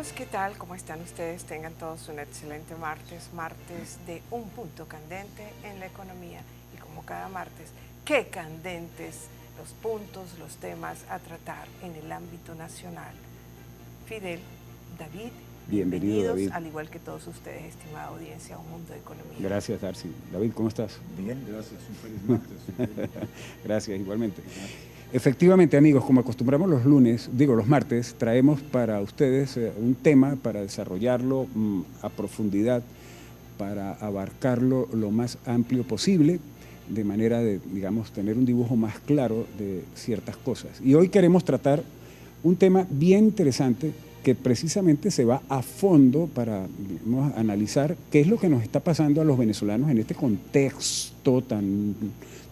amigos, ¿qué tal? ¿Cómo están ustedes? Tengan todos un excelente martes de Un Punto Candente en la economía. Y como cada martes, qué candentes los puntos, los temas a tratar en el ámbito nacional. Fidel, David, Bienvenido, David. Al igual que todos ustedes, estimada audiencia, a Un Mundo de Economía. Gracias, Darcy. David, ¿cómo estás? Bien, gracias. Un feliz martes. Gracias, igualmente. Efectivamente, amigos, como acostumbramos los martes, traemos para ustedes un tema para desarrollarlo a profundidad, para abarcarlo lo más amplio posible, de manera de, digamos, tener un dibujo más claro de ciertas cosas. Y hoy queremos tratar un tema bien interesante que precisamente se va a fondo para, digamos, analizar qué es lo que nos está pasando a los venezolanos en este contexto tan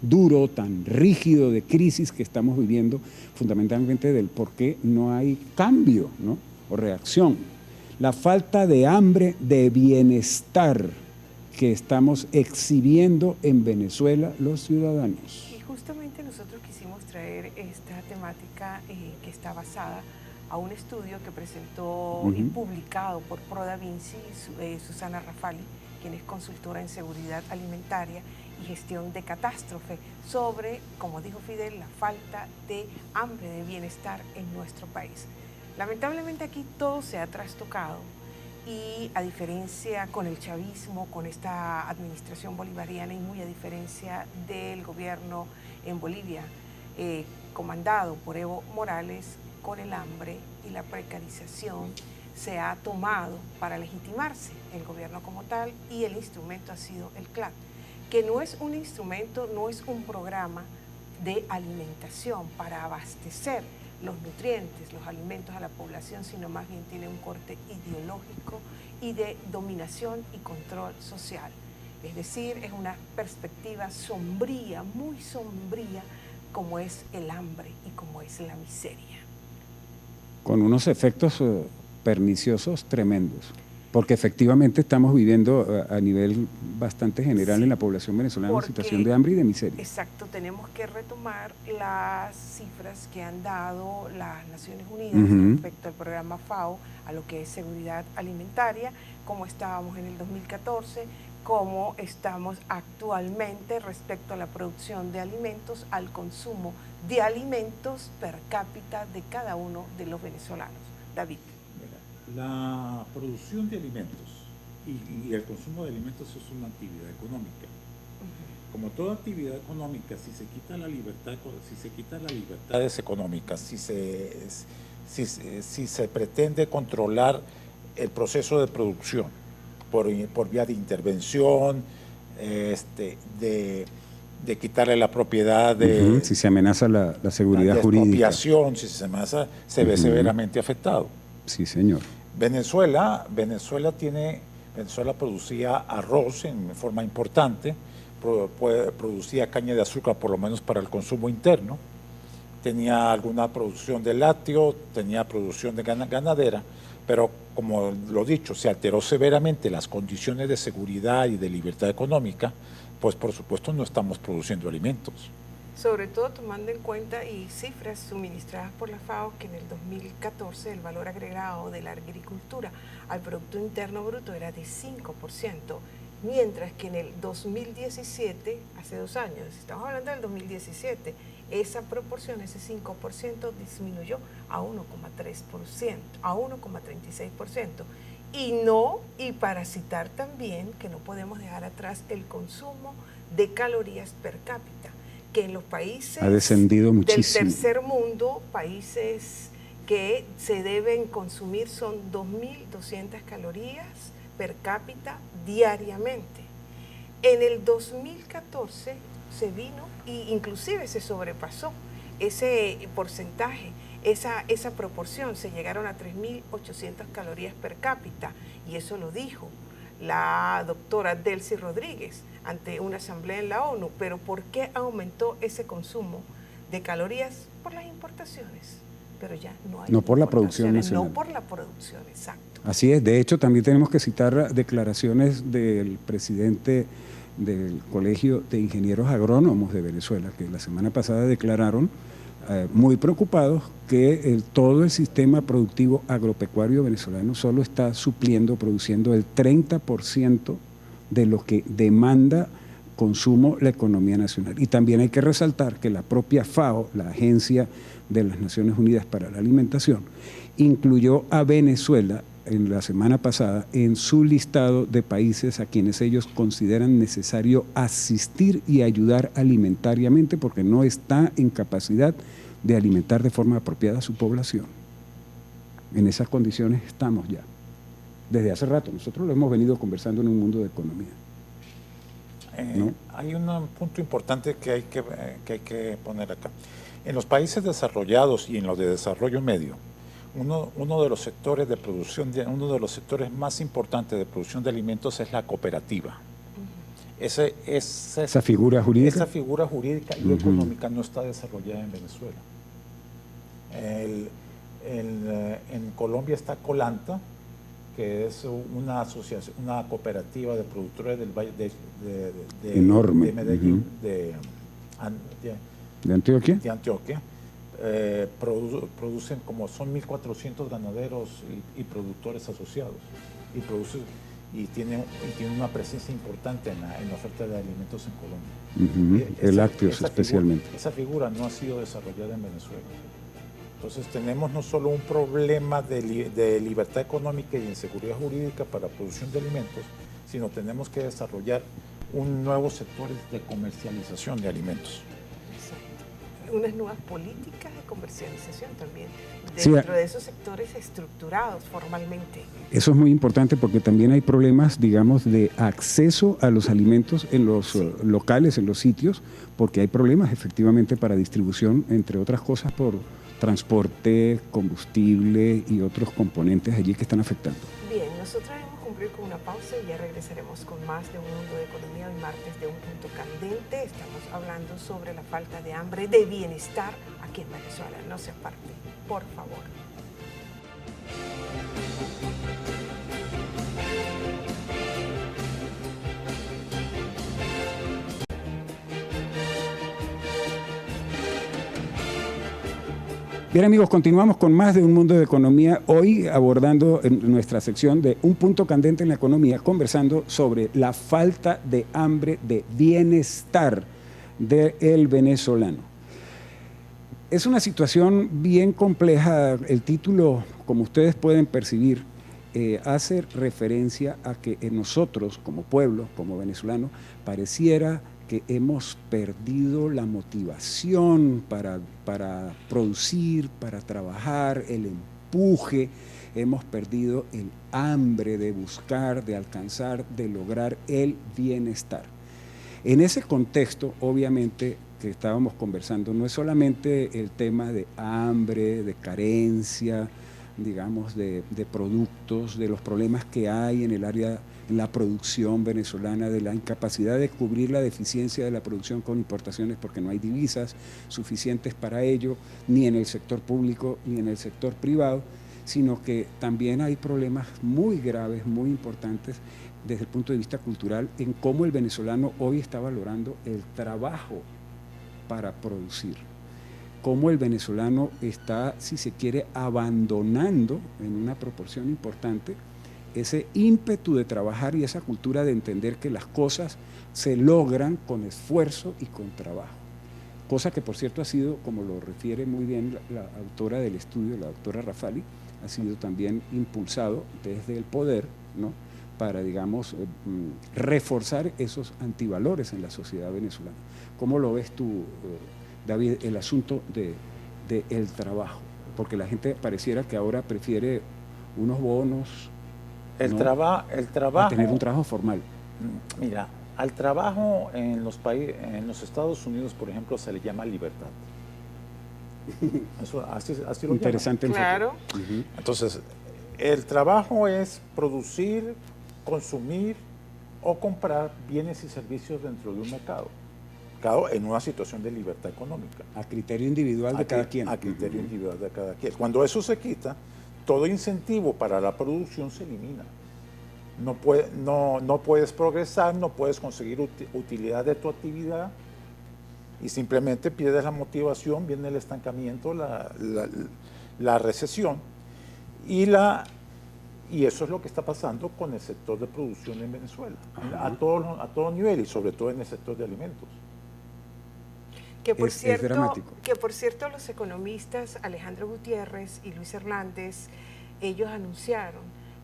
duro, tan rígido de crisis que estamos viviendo, fundamentalmente del por qué no hay cambio, ¿no? O reacción. La falta de hambre, de bienestar que estamos exhibiendo en Venezuela los ciudadanos. Y justamente nosotros quisimos traer esta temática que está basada a un estudio que presentó y publicado por ProDaVinci, Susana Rafali, quien es consultora en seguridad alimentaria y gestión de catástrofe, sobre, como dijo Fidel, la falta de hambre, de bienestar en nuestro país. Lamentablemente aquí todo se ha trastocado y a diferencia con el chavismo, con esta administración bolivariana y muy a diferencia del gobierno en Bolivia, comandado por Evo Morales, con el hambre y la precarización se ha tomado para legitimarse el gobierno como tal y el instrumento ha sido el CLAC, que no es un instrumento, no es un programa de alimentación para abastecer los nutrientes, los alimentos a la población, sino más bien tiene un corte ideológico y de dominación y control social. Es decir, es una perspectiva sombría, muy sombría, como es el hambre y como es la miseria. Con unos efectos perniciosos tremendos, porque efectivamente estamos viviendo a nivel bastante general en la población venezolana una situación de hambre y de miseria. Exacto, tenemos que retomar las cifras que han dado las Naciones Unidas respecto al programa FAO, a lo que es seguridad alimentaria, cómo estábamos en el 2014, cómo estamos actualmente respecto a la producción de alimentos, al consumo de alimentos per cápita de cada uno de los venezolanos. David. La producción de alimentos y el consumo de alimentos es una actividad económica. Como toda actividad económica, si se quita la libertad, libertades económicas, si se pretende controlar el proceso de producción por vía de intervención, de quitarle la propiedad, si se amenaza la seguridad jurídica, si se amenaza, se ve severamente afectado. Sí, señor. Venezuela producía arroz en forma importante, producía caña de azúcar por lo menos para el consumo interno, tenía alguna producción de lácteo, tenía producción de ganadera, pero como lo dicho, se alteró severamente las condiciones de seguridad y de libertad económica, pues por supuesto no estamos produciendo alimentos. Sobre todo tomando en cuenta y cifras suministradas por la FAO que en el 2014 el valor agregado de la agricultura al Producto Interno Bruto era de 5%, mientras que en el 2017, hace 2 años, estamos hablando del 2017, esa proporción, ese 5% disminuyó a 1,3%, a 1,36%. Y para citar también que no podemos dejar atrás el consumo de calorías per cápita, que en los países ha descendido muchísimo. Del tercer mundo, países que se deben consumir son 2.200 calorías per cápita diariamente. En el 2014 se vino e inclusive se sobrepasó ese porcentaje, esa proporción, se llegaron a 3.800 calorías per cápita y eso lo dijo la doctora Delcy Rodríguez ante una asamblea en la ONU. Pero ¿por qué aumentó ese consumo de calorías? Por las importaciones, pero ya no hay. No por la producción nacional. No por la producción, exacto. Así es, de hecho también tenemos que citar declaraciones del presidente del Colegio de Ingenieros Agrónomos de Venezuela, que la semana pasada declararon muy preocupados que todo el sistema productivo agropecuario venezolano solo está supliendo, produciendo el 30% de lo que demanda consumo la economía nacional. Y también hay que resaltar que la propia FAO, la Agencia de las Naciones Unidas para la Alimentación, incluyó a Venezuela en la semana pasada en su listado de países a quienes ellos consideran necesario asistir y ayudar alimentariamente porque no está en capacidad de alimentar de forma apropiada a su población. En esas condiciones estamos ya. Desde hace rato, nosotros lo hemos venido conversando en un mundo de economía. ¿No? Hay un punto importante que hay que poner acá. En los países desarrollados y en los de desarrollo medio, uno de los sectores de producción, uno de los sectores más importantes de producción de alimentos es la cooperativa. Esa figura jurídica. Esa figura jurídica y económica no está desarrollada en Venezuela. En Colombia está Colanta, que es una asociación, una cooperativa de productores del Valle enorme. De Medellín, ¿De Antioquia? De Antioquia. Producen son 1.400 ganaderos y productores asociados y tienen una presencia importante en la oferta de alimentos en Colombia. El lácteos especialmente. Esa figura no ha sido desarrollada en Venezuela. Entonces tenemos no solo un problema de libertad económica y inseguridad jurídica para la producción de alimentos, sino tenemos que desarrollar un nuevo sector de comercialización de alimentos. Unas nuevas políticas de comercialización también, Sí, dentro de esos sectores estructurados formalmente. Eso es muy importante porque también hay problemas, digamos, de acceso a los alimentos en los locales, en los sitios, porque hay problemas efectivamente para distribución, entre otras cosas por transporte, combustible y otros componentes allí que están afectando. Bien, nosotros hemos cumplido con una pausa y ya regresaremos con más de Un Mundo de Economía hoy martes de Un Punto Candente. Estamos hablando sobre la falta de hambre, de bienestar aquí en Venezuela. No se aparte, por favor. Bien amigos, continuamos con más de Un Mundo de Economía, hoy abordando en nuestra sección de Un Punto Candente en la Economía, conversando sobre la falta de hambre, de bienestar del venezolano. Es una situación bien compleja, el título, como ustedes pueden percibir, hace referencia a que nosotros como pueblo, como venezolanos, pareciera que hemos perdido la motivación para producir, para trabajar, el empuje, hemos perdido el hambre de buscar, de alcanzar, de lograr el bienestar. En ese contexto, obviamente, que estábamos conversando, no es solamente el tema de hambre, de carencia, digamos, de productos, de los problemas que hay en el área, en la producción venezolana, de la incapacidad de cubrir la deficiencia de la producción con importaciones porque no hay divisas suficientes para ello, ni en el sector público ni en el sector privado, sino que también hay problemas muy graves, muy importantes desde el punto de vista cultural en cómo el venezolano hoy está valorando el trabajo para producir. Cómo el venezolano está, si se quiere, abandonando en una proporción importante ese ímpetu de trabajar y esa cultura de entender que las cosas se logran con esfuerzo y con trabajo. Cosa que, por cierto, ha sido, como lo refiere muy bien la autora del estudio, la doctora Rafali, ha sido también impulsado desde el poder, ¿no?, para, digamos, reforzar esos antivalores en la sociedad venezolana. ¿Cómo lo ves tú, David, el asunto del trabajo? Porque la gente pareciera que ahora prefiere unos bonos, el trabajo a tener un trabajo formal. Mira, al trabajo en los Estados Unidos, por ejemplo, se le llama libertad. Eso, así lo interesante llaman. Claro. Entonces, el trabajo es producir, consumir o comprar bienes y servicios dentro de un mercado en una situación de libertad económica. A criterio individual de cada quien. A criterio individual de cada quien. Cuando eso se quita, todo incentivo para la producción se elimina. No puedes progresar, no puedes conseguir utilidad de tu actividad y simplemente pierdes la motivación, viene el estancamiento, la recesión, y eso es lo que está pasando con el sector de producción en Venezuela, a todo nivel y sobre todo en el sector de alimentos. Que por, es dramático. Que por cierto los economistas Alejandro Gutiérrez y Luis Hernández, ellos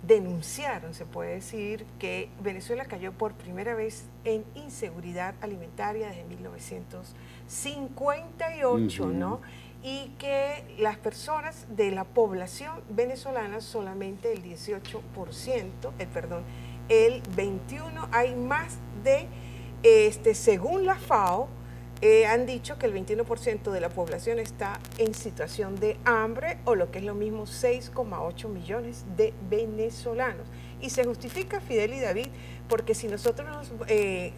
denunciaron, se puede decir, que Venezuela cayó por primera vez en inseguridad alimentaria desde 1958, ¿no? Y que las personas de la población venezolana, solamente el 18%, el 21%, hay más de, según la FAO, han dicho que el 21% de la población está en situación de hambre, o lo que es lo mismo 6,8 millones de venezolanos. Y se justifica, Fidel y David, porque si nosotros nos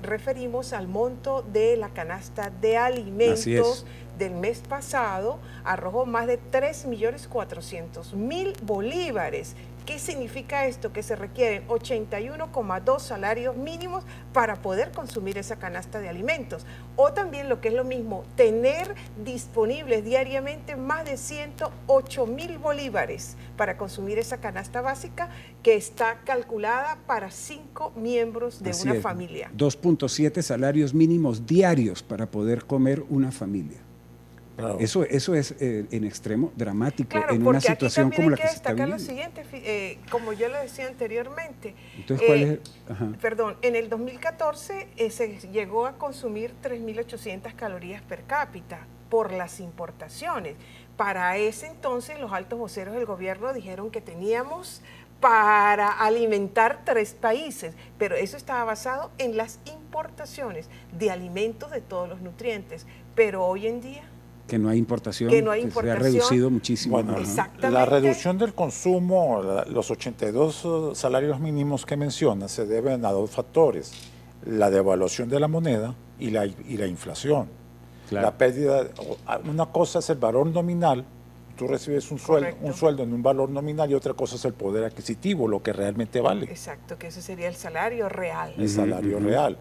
referimos al monto de la canasta de alimentos del mes pasado, arrojó más de 3.400.000 bolívares. ¿Qué significa esto? Que se requieren 81,2 salarios mínimos para poder consumir esa canasta de alimentos. O también, lo que es lo mismo, tener disponibles diariamente más de 108.000 bolívares para consumir esa canasta básica, que está calculada para 5 miembros de una familia. 2.7 salarios mínimos diarios para poder comer una familia. Claro. Eso es en extremo dramático, claro, en una situación como la que se está viviendo. Lo siguiente, como yo lo decía anteriormente. Entonces, ¿cuál es? Perdón, en el 2014 se llegó a consumir 3.800 calorías per cápita por las importaciones. Para ese entonces, los altos voceros del gobierno dijeron que teníamos para alimentar 3 países, pero eso estaba basado en las importaciones de alimentos de todos los nutrientes. Pero hoy en día... Que no hay importación, que se ha reducido muchísimo. Bueno, la reducción del consumo, los 82 salarios mínimos que menciona, se deben a 2 factores: la devaluación de la moneda y la inflación. Claro. La pérdida, una cosa es el valor nominal, tú recibes un sueldo en un valor nominal, y otra cosa es el poder adquisitivo, lo que realmente vale. Exacto, que ese sería el salario real. El salario real.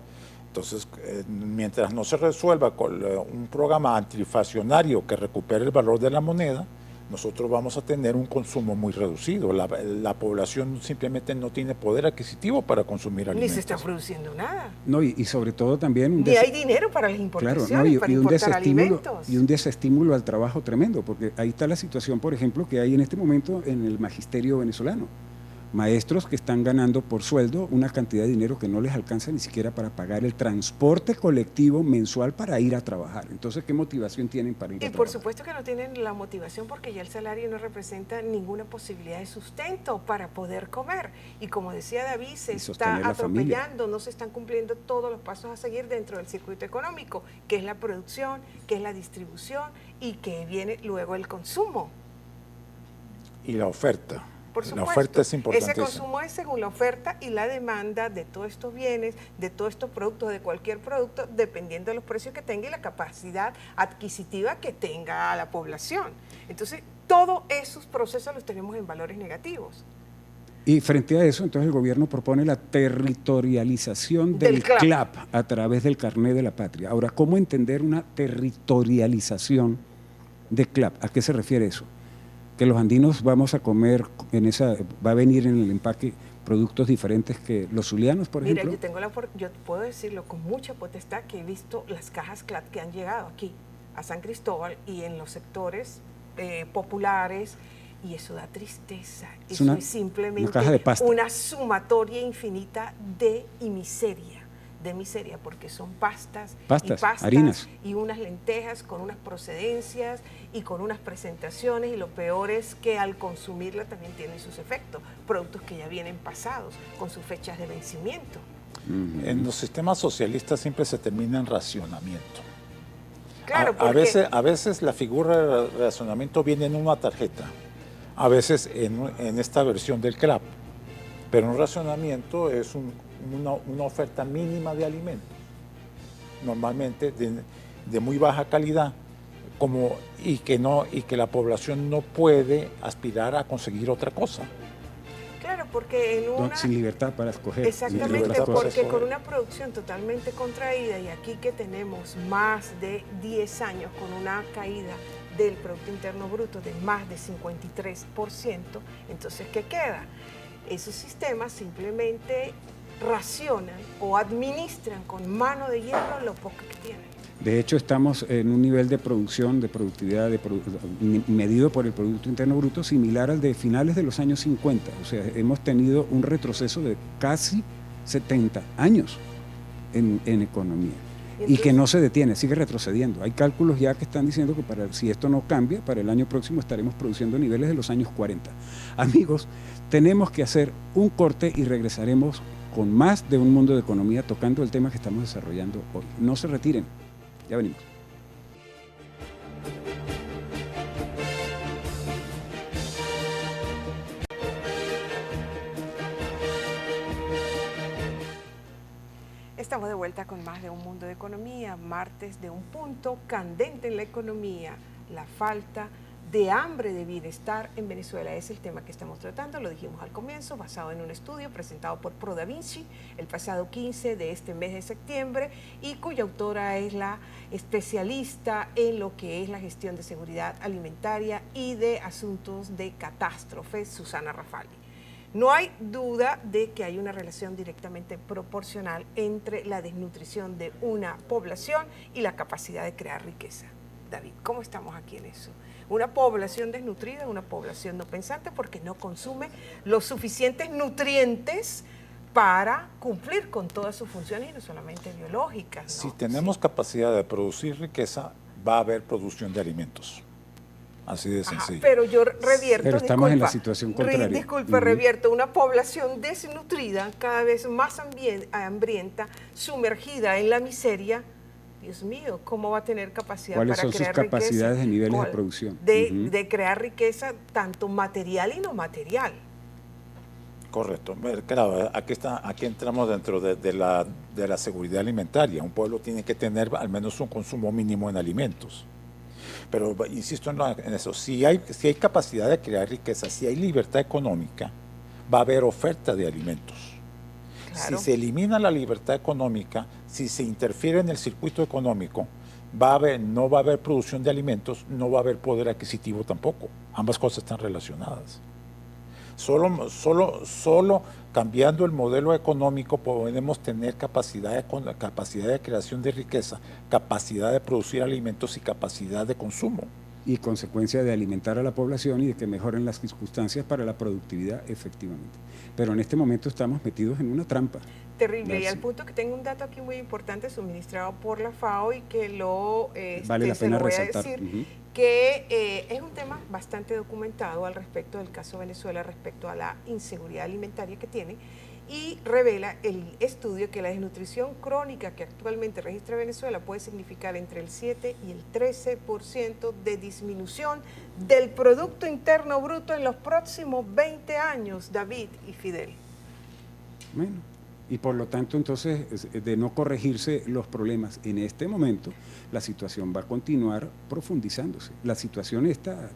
Entonces, mientras no se resuelva con un programa antiinflacionario que recupere el valor de la moneda, nosotros vamos a tener un consumo muy reducido. La población simplemente no tiene poder adquisitivo para consumir alimentos. Ni se está produciendo nada. No, y sobre todo también... Ni hay dinero para las importaciones, claro, no, para importar alimentos. Y un desestímulo al trabajo tremendo, porque ahí está la situación, por ejemplo, que hay en este momento en el magisterio venezolano. Maestros que están ganando por sueldo una cantidad de dinero que no les alcanza ni siquiera para pagar el transporte colectivo mensual para ir a trabajar. Entonces, ¿qué motivación tienen para ir a trabajar? Y por supuesto que no tienen la motivación, porque ya el salario no representa ninguna posibilidad de sustento para poder comer. Y como decía David, se está atropellando, no se están cumpliendo todos los pasos a seguir dentro del circuito económico, que es la producción, que es la distribución y que viene luego el consumo. Y la oferta. Por supuesto, la oferta es importantísima. Ese consumo es según la oferta y la demanda de todos estos bienes, de todos estos productos, de cualquier producto, dependiendo de los precios que tenga y la capacidad adquisitiva que tenga la población. Entonces, todos esos procesos los tenemos en valores negativos. Y frente a eso, entonces el gobierno propone la territorialización del CLAP a través del carnet de la patria. Ahora, ¿cómo entender una territorialización del CLAP? ¿A qué se refiere eso? Que los andinos vamos a comer va a venir en el empaque productos diferentes que los zulianos, por ejemplo. Mira, yo puedo decirlo con mucha potestad, que he visto las cajas CLAP que han llegado aquí a San Cristóbal y en los sectores populares, y eso da tristeza. Eso es simplemente una sumatoria infinita de miseria. Porque son pastas, harinas y unas lentejas con unas procedencias y con unas presentaciones, y lo peor es que al consumirla también tienen sus efectos, productos que ya vienen pasados con sus fechas de vencimiento. En los sistemas socialistas siempre se termina en racionamiento. Claro, a veces la figura de racionamiento viene en una tarjeta, a veces en esta versión del CLAP, pero un racionamiento es una oferta mínima de alimentos, normalmente de muy baja calidad, y que la población no puede aspirar a conseguir otra cosa. Claro, porque en una... sin libertad para escoger. Exactamente, porque con una producción totalmente contraída, y aquí que tenemos más de 10 años con una caída del Producto Interno Bruto de más de 53%, entonces, ¿qué queda? Esos sistemas simplemente racionan o administran con mano de hierro lo poco que tienen. De hecho, estamos en un nivel de producción, de productividad, medido por el Producto Interno Bruto, similar al de finales de los años 50. O sea, hemos tenido un retroceso de casi 70 años en economía. Y que no se detiene, sigue retrocediendo. Hay cálculos ya que están diciendo que si esto no cambia, para el año próximo estaremos produciendo niveles de los años 40. Amigos, tenemos que hacer un corte y regresaremos con más de Un Mundo de Economía tocando el tema que estamos desarrollando hoy. No se retiren, ya venimos. Estamos de vuelta con más de Un Mundo de Economía, martes de un punto candente en la economía, la falta de hambre de bienestar en Venezuela es el tema que estamos tratando, lo dijimos al comienzo, basado en un estudio presentado por ProDaVinci el pasado 15 de este mes de septiembre y cuya autora es la especialista en lo que es la gestión de seguridad alimentaria y de asuntos de catástrofes, Susana Rafali. No hay duda de que hay una relación directamente proporcional entre la desnutrición de una población y la capacidad de crear riqueza. David, ¿cómo estamos aquí en eso? Una población desnutrida, una población no pensante porque no consume los suficientes nutrientes para cumplir con todas sus funciones y no solamente biológicas, ¿no? Si tenemos capacidad de producir riqueza, va a haber producción de alimentos. Así de sencillo. Pero yo revierto, pero estamos en la situación contraria. Disculpa, revierto, una población desnutrida, cada vez más hambrienta, sumergida en la miseria. Dios mío, ¿cómo va a tener capacidad para crear riqueza? ¿Cuáles son sus capacidades de niveles de producción? De crear riqueza tanto material y no material. Correcto. Claro, aquí entramos dentro de la seguridad alimentaria. Un pueblo tiene que tener al menos un consumo mínimo en alimentos. Pero insisto en eso, si hay capacidad de crear riqueza, si hay libertad económica, va a haber oferta de alimentos. Claro. Si se elimina la libertad económica, si se interfiere en el circuito económico, no va a haber producción de alimentos, no va a haber poder adquisitivo tampoco. Ambas cosas están relacionadas. Solo cambiando el modelo económico podemos tener capacidad de creación de riqueza, capacidad de producir alimentos y capacidad de consumo. Y consecuencia de alimentar a la población y de que mejoren las circunstancias para la productividad, efectivamente. Pero en este momento estamos metidos en una trampa. Terrible, y al punto que tengo un dato aquí muy importante suministrado por la FAO y que vale la pena resaltar. Que es un tema bastante documentado al respecto del caso Venezuela, respecto a la inseguridad alimentaria que tiene, y revela el estudio que la desnutrición crónica que actualmente registra Venezuela puede significar entre el 7 y el 13% de disminución del Producto Interno Bruto en los próximos 20 años, David y Fidel. Bueno, y por lo tanto, entonces, de no corregirse los problemas en este momento, la situación va a continuar profundizándose. La situación está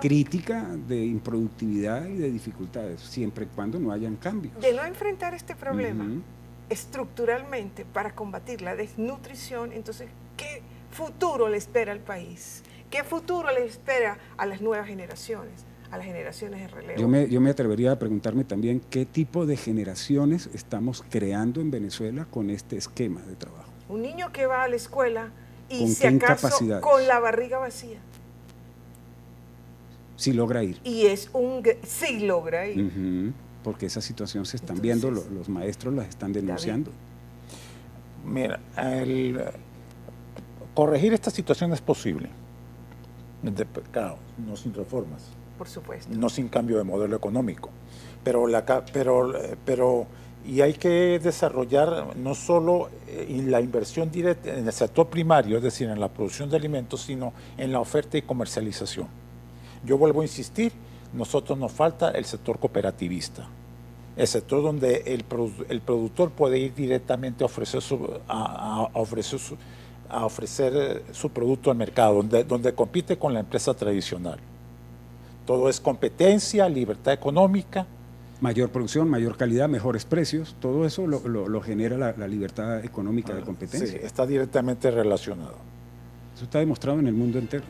crítica de improductividad y de dificultades, siempre y cuando no hayan cambios. De no enfrentar este problema estructuralmente para combatir la desnutrición, entonces, ¿qué futuro le espera al país? ¿Qué futuro le espera a las nuevas generaciones? A las generaciones de relevo. Yo me atrevería a preguntarme también qué tipo de generaciones estamos creando en Venezuela con este esquema de trabajo. Un niño que va a la escuela y si acaso con la barriga vacía. Si logra ir. Y sí logra ir. Porque esa situación se están viendo, los maestros las están denunciando. Mira, corregir esta situación es posible. Claro, no sin reformas. Por supuesto. No sin cambio de modelo económico. Pero hay que desarrollar no solo la inversión directa en el sector primario, es decir, en la producción de alimentos, sino en la oferta y comercialización. Yo vuelvo a insistir, nosotros nos falta el sector cooperativista, el sector donde el productor puede ir directamente a ofrecer su producto al mercado, donde compite con la empresa tradicional. Todo es competencia, libertad económica Mayor producción, mayor calidad, mejores precios, todo eso lo genera la libertad económica de competencia. Sí, está directamente relacionado. Eso está demostrado en el mundo entero.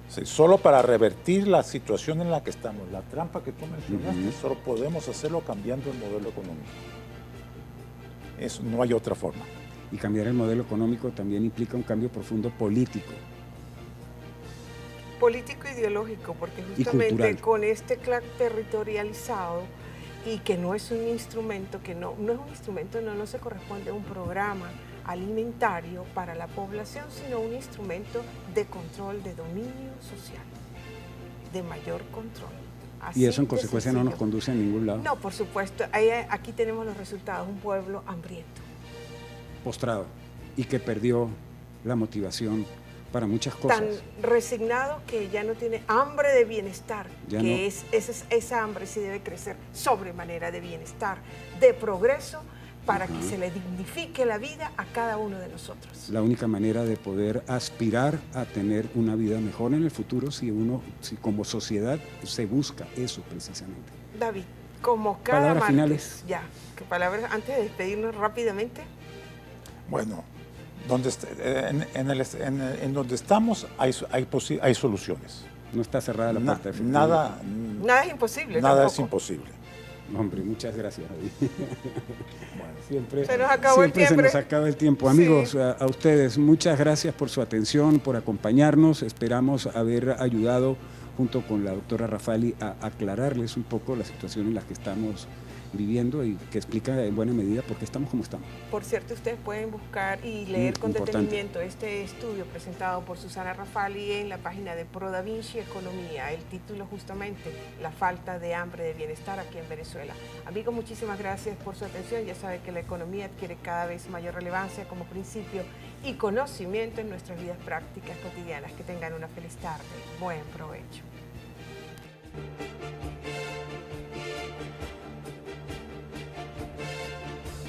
Sí, solo para revertir la situación en la que estamos, la trampa que tú mencionaste, solo podemos hacerlo cambiando el modelo económico. Eso, no hay otra forma. Y cambiar el modelo económico también implica un cambio profundo político. Político ideológico, porque justamente con este CLAC territorializado y que no es un instrumento, que no es un instrumento, no se corresponde a un programa alimentario para la población, sino un instrumento de control, de dominio social, de mayor control. Así y eso en consecuencia no nos conduce a ningún lado. No, por supuesto, aquí tenemos los resultados, un pueblo hambriento. Postrado y que perdió la motivación para muchas cosas. Tan resignado que ya no tiene hambre de bienestar, ya que no. Esa hambre sí debe crecer sobremanera de bienestar, de progreso, para que se le dignifique la vida a cada uno de nosotros. La única manera de poder aspirar a tener una vida mejor en el futuro, si como sociedad se busca eso precisamente. David, como cada palabras martes, finales. Ya, ¿qué palabras antes de despedirnos rápidamente? Bueno, en donde estamos hay soluciones. No está cerrada la puerta. Nada es imposible. Nada es imposible. Hombre, muchas gracias, David. Bueno, siempre se nos acabó el tiempo. Se nos acaba el tiempo. Amigos, a ustedes, muchas gracias por su atención, por acompañarnos. Esperamos haber ayudado junto con la doctora Rafali a aclararles un poco la situación en la que estamos viviendo y que explica en buena medida por qué estamos como estamos. Por cierto, ustedes pueden buscar y leer con detenimiento este estudio presentado por Susana Rafali en la página de Pro Da Vinci Economía. El título justamente, la falta de hambre de bienestar aquí en Venezuela. Amigos, muchísimas gracias por su atención. Ya saben que la economía adquiere cada vez mayor relevancia como principio y conocimiento en nuestras vidas prácticas cotidianas. Que tengan una feliz tarde. Buen provecho.